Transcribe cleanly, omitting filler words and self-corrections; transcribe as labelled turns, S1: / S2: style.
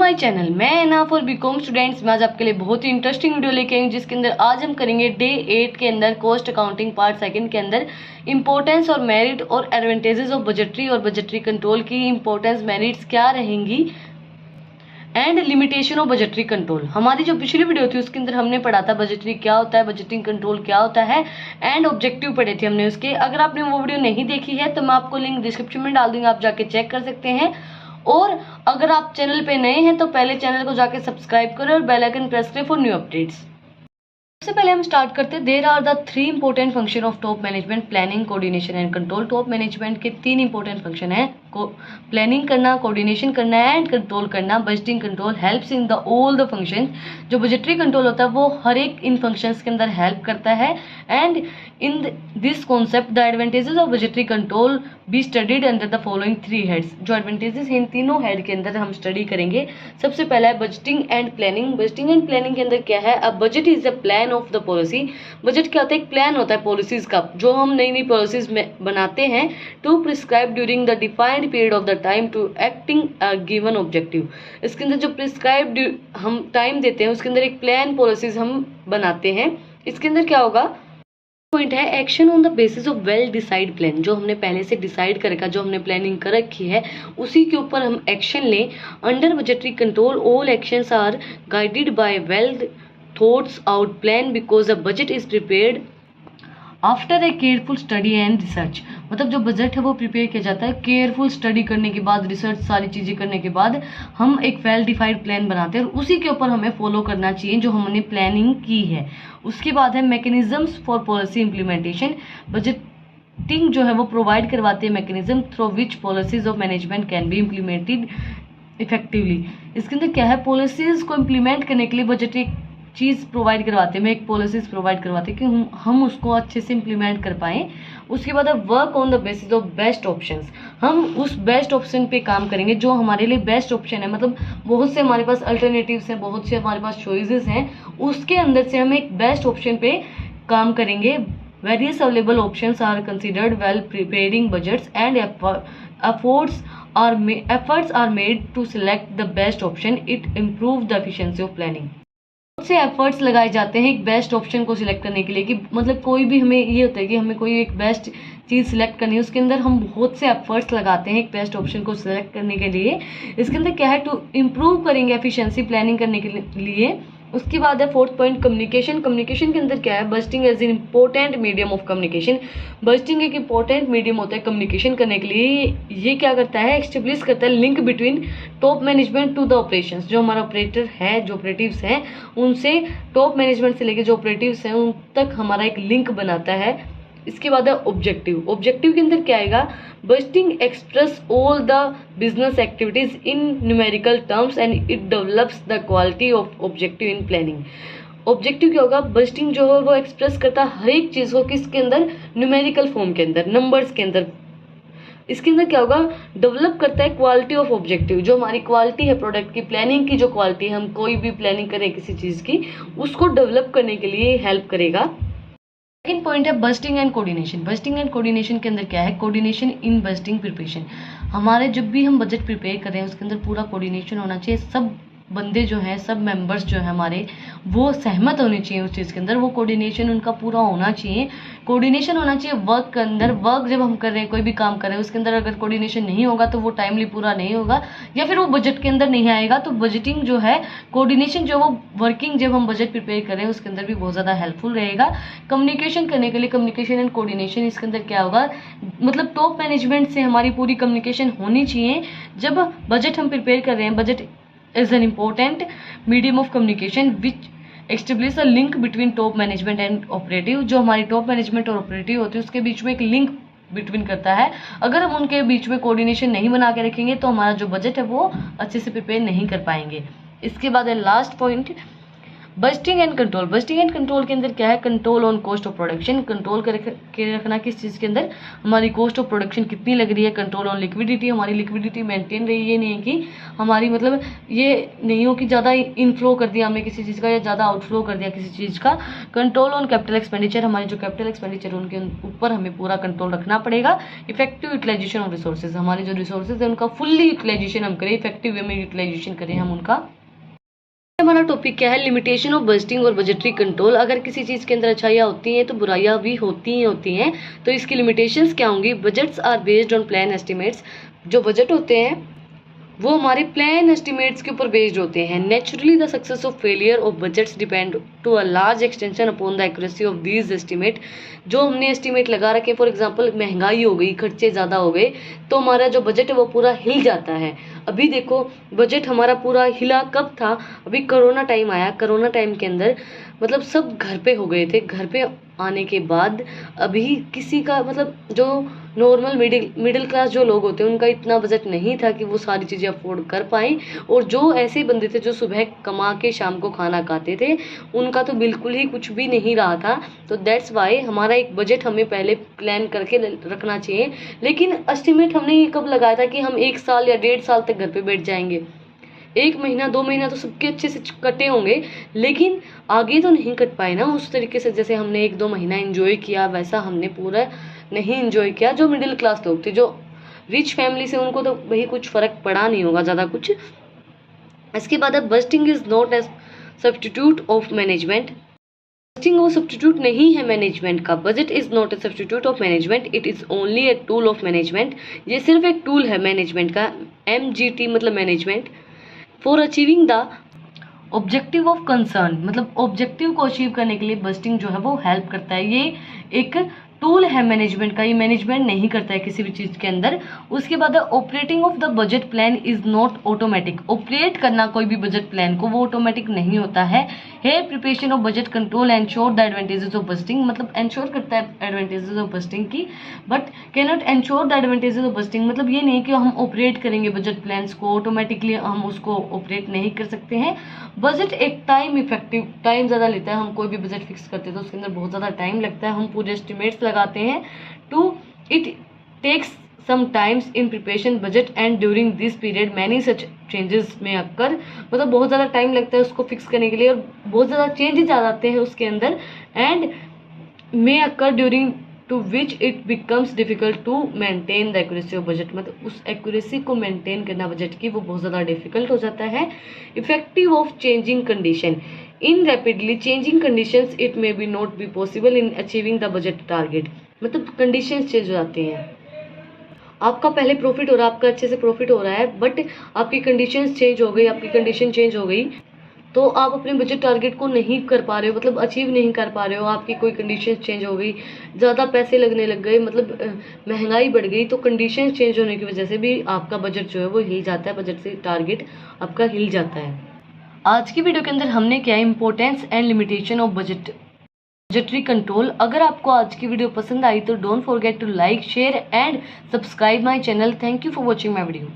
S1: My channel. मैं एना for BCom students में आज आपके लिए बहुत ही इंटरेस्टिंग वीडियो लेके आई हूँ, जिसके अंदर आज हम करेंगे डे 8 के अंदर कॉस्ट अकाउंटिंग पार्ट सेकंड के अंदर इंपॉर्टेंस और मेरिट और एडवांटेजेस ऑफ बजटरी और बजटरी कंट्रोल की इंपॉर्टेंस मेरिट्स क्या रहेंगी and limitation of budgetary control. हमारी जो पिछली वीडियो थी उसके अंदर हमने पढ़ा था बजटरी क्या होता है, बजटिंग कंट्रोल क्या होता है एंड ऑब्जेक्टिव पढ़े थे हमने उसके। अगर आपने वो वीडियो नहीं देखी है तो मैं आपको लिंक डिस्क्रिप्शन में डाल दूंगी, आप जाके चेक कर सकते हैं। और अगर आप चैनल पे नए हैं तो पहले चैनल को जाके सब्सक्राइब करें और बेल आइकन प्रेस करें फॉर न्यू अपडेट्स। सबसे पहले हम स्टार्ट करते हैं। There are the 3 important function of top management: planning, coordination and control. Top management के 3 इंपॉर्टेंट फंक्शन है: प्लानिंग करना, कोऑर्डिनेशन करना एंड कंट्रोल करना। Budgeting control helps in the all the functions. जो बजटरी कंट्रोल होता है वो हर एक इन फंक्शंस के अंदर हेल्प करता है। And in this concept the advantages of budgetary control be studied under the following 3 heads. जो एडवांटेजेस हैं इन तीनों हेड के अंदर हम स्टडी करेंगे। सबसे पहला है budgeting and planning. Budgeting and planning के अंदर क्या है? A budget is the plan of the policy. Budget क्या होता है? एक प्लान होता है पॉलिसीज का, जो हम नई नई पॉलिसीज में बनाते हैं to prescribe during the defined period of the time to acting a given objective. इसके अंदर जो प्रिस्क्राइब हम टाइम देते हैं उसके अंदर एक प्लान पॉलिसीज हम बनाते हैं। इसके अंदर क्या होगा? पॉइंट है action on the basis of well decide plan. जो हमने पहले से डिसाइड कर रखा, जो हमने प्लानिंग कर रखी है उसी के ऊपर हम एक्शन लें। Under budgetary control all actions are guided by well thoughts out plan because the budget is prepared after a careful study and research. मतलब जो बजट है वो प्रिपेयर किया जाता है केयरफुल स्टडी करने के बाद, रिसर्च सारी चीज़ें करने के बाद हम एक वेल डिफाइंड प्लान बनाते हैं और उसी के ऊपर हमें फॉलो करना चाहिए जो हमने प्लानिंग की है। उसके बाद है mechanisms for policy implementation. Budgeting जो है वो प्रोवाइड करवाते हैं mechanism through which policies of management can be implemented effectively. इसके अंदर क्या है? पॉलिसीज को इम्प्लीमेंट करने के लिए बजट एक चीज़ प्रोवाइड करवाते हैं, मैं एक पॉलिसीज प्रोवाइड करवाते हैं कि हम उसको अच्छे से इम्प्लीमेंट कर पाएँ। उसके बाद है work on the basis of best options. हम उस बेस्ट ऑप्शन पे काम करेंगे जो हमारे लिए बेस्ट ऑप्शन है। मतलब बहुत से हमारे पास अल्टरनेटिव्स हैं, बहुत से हमारे पास चॉइसेस हैं, उसके अंदर से हम एक बेस्ट ऑप्शन पे काम करेंगे। Various available options are considered well preparing budgets and efforts are made to select the best option. It improves the efficiency of planning. बहुत से एफर्ट्स लगाए जाते हैं एक बेस्ट ऑप्शन को सिलेक्ट करने के लिए, कि मतलब कोई भी हमें ये होता है कि हमें कोई एक बेस्ट चीज़ सिलेक्ट करनी है, उसके अंदर हम बहुत से एफर्ट्स लगाते हैं एक बेस्ट ऑप्शन को सिलेक्ट करने के लिए। इसके अंदर क्या है? टू इम्प्रूव करेंगे एफिशिएंसी प्लानिंग करने के लिए। उसके बाद है 4th पॉइंट कम्युनिकेशन। कम्युनिकेशन के अंदर क्या है? Budgeting as an important medium of communication. Budgeting एक इंपॉर्टेंट मीडियम होता है कम्युनिकेशन करने के लिए। ये क्या करता है? एस्टेब्लिश करता है link between top management to the operations. जो हमारा ऑपरेटर है, जो ऑपरेटिव्स हैं, उनसे टॉप मैनेजमेंट से लेकर जो ऑपरेटिव्स हैं उन तक हमारा एक लिंक बनाता है। इसके बाद है ऑब्जेक्टिव। ऑब्जेक्टिव के अंदर क्या आएगा? Budgeting express all the business activities in numerical terms and it develops the quality of objective in planning. Objective क्या होगा? बजटिंग जो है वो एक्सप्रेस करता है हर एक चीज़ को किसके अंदर? न्यूमेरिकल फॉर्म के अंदर, नंबर्स के अंदर। इसके अंदर क्या होगा? डेवलप करता है क्वालिटी ऑफ ऑब्जेक्टिव। जो हमारी क्वालिटी है प्रोडक्ट की, प्लानिंग की जो क्वालिटी है, हम कोई भी प्लानिंग करें किसी चीज़ की, उसको डेवलप करने के लिए हेल्प करेगा। सेकंड पॉइंट है budgeting and coordination. Budgeting and coordination के अंदर क्या है? Coordination in budgeting preparation. हमारे जब भी हम बजट प्रिपेयर कर रहे हैं उसके अंदर पूरा कोऑर्डिनेशन होना चाहिए। सब बंदे जो हैं, सब मेंबर्स जो हैं हमारे, वो सहमत होने चाहिए उस चीज़ के अंदर। वो कोऑर्डिनेशन उनका पूरा होना चाहिए। कोऑर्डिनेशन होना चाहिए वर्क के अंदर। वर्क जब हम कर रहे हैं, कोई भी काम कर रहे हैं, उसके अंदर अगर कोऑर्डिनेशन नहीं होगा तो वो टाइमली पूरा नहीं होगा या फिर वो बजट के अंदर नहीं आएगा। तो बजटिंग जो है, कोऑर्डिनेशन जो वो वर्किंग जब हम बजट प्रिपेयर कर रहे हैं उसके अंदर भी बहुत ज़्यादा हेल्पफुल रहेगा। कम्युनिकेशन करने के लिए कम्युनिकेशन एंड कोऑर्डिनेशन। इसके अंदर क्या होगा? मतलब टॉप मैनेजमेंट से हमारी पूरी कम्युनिकेशन होनी चाहिए। जब बजट हम प्रिपेयर कर रहे हैं, budget is an important medium of communication which establish a link between top management and operative। जो हमारी टॉप मैनेजमेंट और ऑपरेटिव होती है उसके बीच में एक लिंक बिटवीन करता है। अगर हम उनके बीच में कोऑर्डिनेशन नहीं बना के रखेंगे तो हमारा जो बजट है वो अच्छे से प्रिपेयर नहीं कर पाएंगे। इसके बाद है last point budgeting and control, budgeting and control के अंदर क्या है, control on cost of production, control के रखना किस चीज़ के अंदर, हमारी कॉस्ट ऑफ प्रोडक्शन कितनी लग रही है। कंट्रोल ऑन लिक्विडिटी, हमारी लिक्विडिटी मेंटेन रही, ये नहीं है कि हमारी मतलब ये नहीं हो कि ज़्यादा इनफ्लो कर दिया हमें किसी चीज़ का या ज़्यादा आउटफ्लो कर दिया किसी चीज़ का। कंट्रोल ऑन कैपिटल एक्सपेंडिचर, हमारी जो कैपिटल एक्सपेंडिचर उनके ऊपर हमें पूरा कंट्रोल रखना पड़ेगा। इफेक्टिव यूटिलाइजेशन ऑफ रिसोर्सेज, हमारे जो रिसोर्सेज है उनका फुल्ली यूटिलाइजेशन हम करें, इफेक्टिव वे में यूटिलाइजेशन करें हम उनका। हमारा टॉपिक क्या है, लिमिटेशन ऑफ बजटिंग और बजटरी कंट्रोल। अगर किसी चीज़ के अंदर अच्छाइयाँ होती हैं तो बुराइयाँ भी होती हैं, तो इसकी लिमिटेशंस क्या होंगी। Budgets are based on plan estimates, जो बजट होते हैं वो हमारे प्लान एस्टिमेट्स के ऊपर बेस्ड होते हैं। Naturally the success of failure of budgets depend to a large extension upon the accuracy of these estimate. जो हमने एस्टिमेट लगा रखे, फॉर एग्जांपल महंगाई हो गई, खर्चे ज़्यादा हो गए, तो हमारा जो बजट है वो पूरा हिल जाता है। अभी देखो बजट हमारा पूरा हिला कब था, अभी कोरोना टाइम आया, कोरोना टाइम के अंदर मतलब सब घर पे हो गए थे। घर पे आने के बाद अभी किसी का मतलब जो नॉर्मल मिडिल क्लास जो लोग होते हैं उनका इतना बजट नहीं था कि वो सारी चीज़ें अफोर्ड कर पाएँ, और जो ऐसे बंदे थे जो सुबह कमा के शाम को खाना खाते थे उनका तो बिल्कुल ही कुछ भी नहीं रहा था। तो दैट्स वाई हमारा एक बजट हमें पहले प्लान करके रखना चाहिए। लेकिन एस्टिमेट हमने ये कब लगाया था कि हम 1 साल या 1.5 साल तक घर पे बैठ जाएंगे। 1 महीना 2 महीना तो सबके अच्छे से कटे होंगे, लेकिन आगे तो नहीं कट पाए ना उस तरीके से। जैसे हमने 1-2 महीना एंजॉय किया वैसा हमने पूरा नहीं एंजॉय किया। जो मिडिल क्लास लोग थे, जो रिच फैमिली से, उनको तो वही कुछ फ़र्क पड़ा नहीं होगा ज़्यादा कुछ। इसके बाद अब budgeting is not as substitute of management. Budgeting वो सब्स्टिट्यूट नहीं है मैनेजमेंट का। Budget is not a substitute of management, it is only a tool of management. ये सिर्फ एक टूल है मैनेजमेंट का। MGT मतलब management. For achieving the objective of concern, मतलब ऑब्जेक्टिव को अचीव करने के लिए बजटिंग जो है वो हेल्प करता है। ये एक टूल है मैनेजमेंट का, ये मैनेजमेंट नहीं करता है किसी भी चीज़ के अंदर। उसके बाद operating of the budget plan is not automatic. Operate करना कोई भी बजट प्लान को वो ऑटोमेटिक नहीं होता है। Preparation of budget control ensure the advantages of budgeting, मतलब एंश्योर करता है एडवांटेजेस ऑफ बजटिंग की, but can not ensure the advantages of budgeting. मतलब ये नहीं कि हम ऑपरेट करेंगे बजट प्लान्स को, ऑटोमेटिकली हम उसको ऑपरेट नहीं कर सकते हैं। बजट एक टाइम ज़्यादा लेता है। हम कोई भी बजट फिक्स करते हैं तो उसके अंदर बहुत ज़्यादा टाइम लगता है। हम पूरे एस्टिमेट्स लगाते हैं to it takes some times in preparation budget and during this period many such changes may occur। मतलब बहुत ज़्यादा टाइम लगता है उसको फिक्स करने के लिए और बहुत ज़्यादा चेंजेस आ जाते हैं उसके अंदर। And may occur during to which it becomes difficult to maintain the accuracy of budget। मतलब उस एक्यूरेसी को मेंटेन करना बजट की वो बहुत ज़्यादा डिफिकल्ट हो जाता है। Effective of changing condition, in rapidly changing conditions it may be not be possible in achieving the budget target. मतलब कंडीशंस चेंज हो जाती हैं। आपका पहले प्रॉफिट हो रहा है, आपका अच्छे से प्रॉफिट हो रहा है, बट आपकी कंडीशंस चेंज हो गई, आपकी कंडीशन चेंज हो गई, तो आप अपने बजट टारगेट को नहीं कर पा रहे हो, मतलब अचीव नहीं कर पा रहे हो। आपकी कोई कंडीशन चेंज हो गई, ज़्यादा पैसे लगने लग गए, मतलब महंगाई बढ़ गई, तो कंडीशन चेंज होने की वजह से भी आपका बजट जो है वो हिल जाता है। बजट से टारगेट आपका हिल जाता है। आज की वीडियो के अंदर हमने क्या है, importance and limitation of budgetary control. अगर आपको आज की वीडियो पसंद आई तो don't forget to like, share and subscribe my channel. Thank you for watching my video.